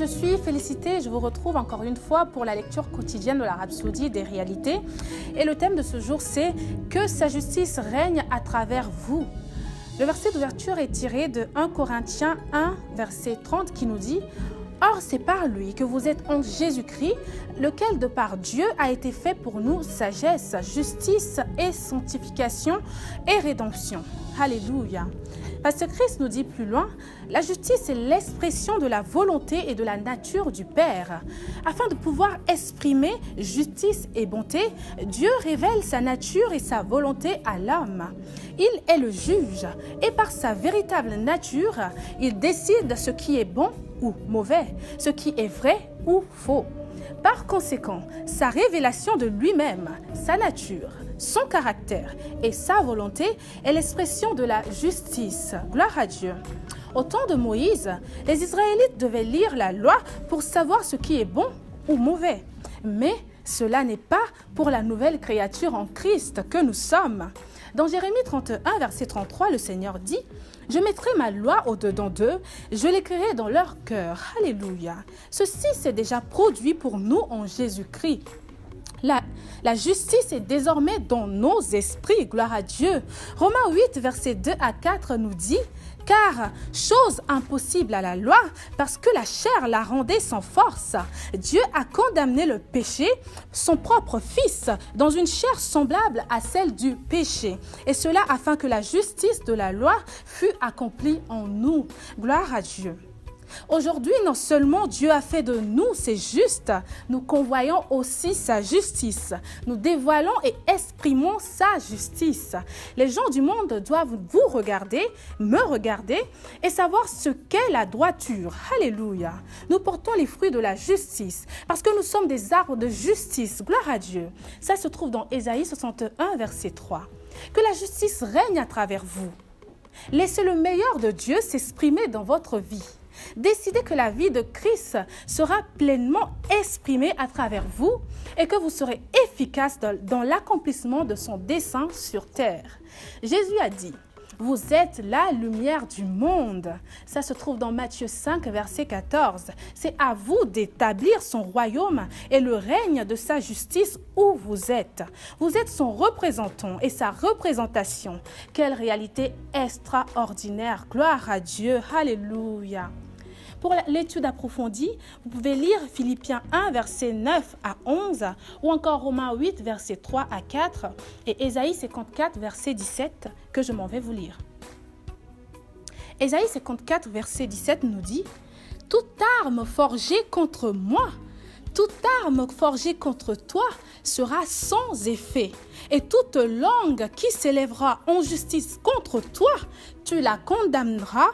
je suis Félicité, je vous retrouve encore une fois pour la lecture quotidienne de la Rhapsodie des réalités. Et le thème de ce jour, c'est « Que sa justice règne à travers vous ». Le verset d'ouverture est tiré de 1 Corinthiens 1, verset 30 qui nous dit « Or, c'est par lui que vous êtes en Jésus-Christ, lequel de par Dieu a été fait pour nous sagesse, justice et sanctification et rédemption. » Alléluia. Parce que Christ nous dit plus loin, la justice est l'expression de la volonté et de la nature du Père. Afin de pouvoir exprimer justice et bonté, Dieu révèle sa nature et sa volonté à l'homme. Il est le juge et par sa véritable nature, il décide ce qui est bon ou mauvais, ce qui est vrai ou faux. Par conséquent, sa révélation de lui-même, sa nature, son caractère et sa volonté est l'expression de la justice. Gloire à Dieu. Au temps de Moïse, les Israélites devaient lire la loi pour savoir ce qui est bon ou mauvais. Mais cela n'est pas pour la nouvelle créature en Christ que nous sommes. Dans Jérémie 31, verset 33, le Seigneur dit « Je mettrai ma loi au-dedans d'eux, je l'écrirai dans leur cœur. » Alléluia. Ceci s'est déjà produit pour nous en Jésus-Christ. La justice est désormais dans nos esprits, gloire à Dieu. Romains 8, versets 2 à 4 nous dit « Car, chose impossible à la loi, parce que la chair la rendait sans force, Dieu a condamné le péché, son propre Fils, dans une chair semblable à celle du péché. Et cela afin que la justice de la loi fût accomplie en nous. » Gloire à Dieu. Aujourd'hui, non seulement Dieu a fait de nous ses justes, nous convoyons aussi sa justice. Nous dévoilons et exprimons sa justice. Les gens du monde doivent vous regarder, me regarder et savoir ce qu'est la droiture. Alléluia. Nous portons les fruits de la justice parce que nous sommes des arbres de justice. Gloire à Dieu. Ça se trouve dans Ésaïe 61, verset 3. Que la justice règne à travers vous. Laissez le meilleur de Dieu s'exprimer dans votre vie. Décidez que la vie de Christ sera pleinement exprimée à travers vous et que vous serez efficace dans l'accomplissement de son dessein sur terre. Jésus a dit « Vous êtes la lumière du monde ». Ça se trouve dans Matthieu 5, verset 14. C'est à vous d'établir son royaume et le règne de sa justice où vous êtes. Vous êtes son représentant et sa représentation. Quelle réalité extraordinaire. Gloire à Dieu. Alléluia. Pour l'étude approfondie, vous pouvez lire Philippiens 1, verset 9 à 11, ou encore Romains 8, verset 3 à 4, et Ésaïe 54, verset 17, que je m'en vais vous lire. Ésaïe 54, verset 17 nous dit « Toute arme forgée contre moi, toute arme forgée contre toi sera sans effet, et toute langue qui s'élèvera en justice contre toi, tu la condamneras.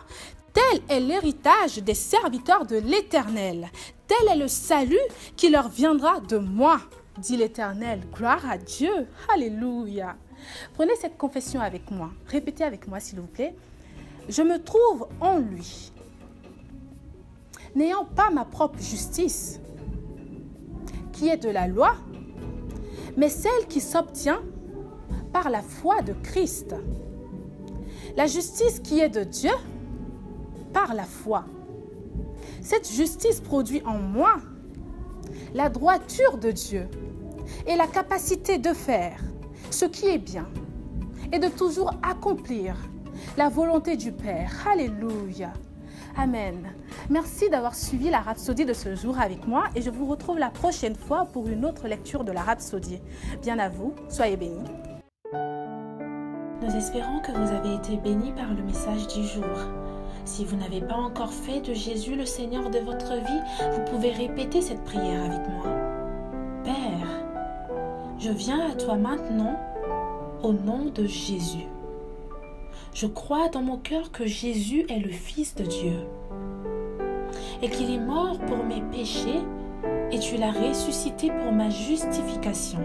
Tel est l'héritage des serviteurs de l'Éternel. Tel est le salut qui leur viendra de moi, dit l'Éternel. Gloire à Dieu. Alléluia. Prenez cette confession avec moi. Répétez avec moi, s'il vous plaît. Je me trouve en lui, n'ayant pas ma propre justice, qui est de la loi, mais celle qui s'obtient par la foi de Christ. La justice qui est de Dieu, par la foi. Cette justice produit en moi la droiture de Dieu et la capacité de faire ce qui est bien et de toujours accomplir la volonté du Père. Alléluia. Amen. Merci d'avoir suivi la Rhapsodie de ce jour avec moi et je vous retrouve la prochaine fois pour une autre lecture de la Rhapsodie. Bien à vous, soyez bénis. Nous espérons que vous avez été bénis par le message du jour. Si vous n'avez pas encore fait de Jésus le Seigneur de votre vie, vous pouvez répéter cette prière avec moi. Père, je viens à toi maintenant au nom de Jésus. Je crois dans mon cœur que Jésus est le Fils de Dieu et qu'il est mort pour mes péchés et tu l'as ressuscité pour ma justification.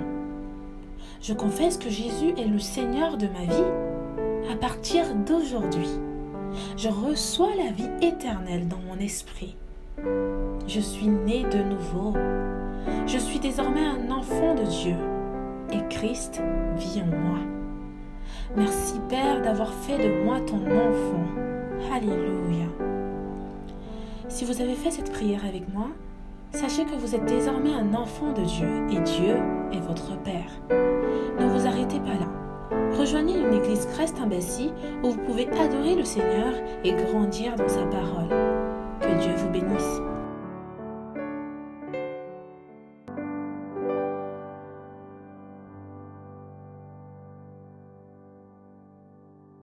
Je confesse que Jésus est le Seigneur de ma vie à partir d'aujourd'hui. Je reçois la vie éternelle dans mon esprit. Je suis né de nouveau. Je suis désormais un enfant de Dieu et Christ vit en moi. Merci Père d'avoir fait de moi ton enfant. Alléluia. Si vous avez fait cette prière avec moi, sachez que vous êtes désormais un enfant de Dieu et Dieu est votre Père. Ne vous arrêtez pas là. Rejoignez une église Christ-Embassy où vous pouvez adorer le Seigneur et grandir dans sa parole. Que Dieu vous bénisse.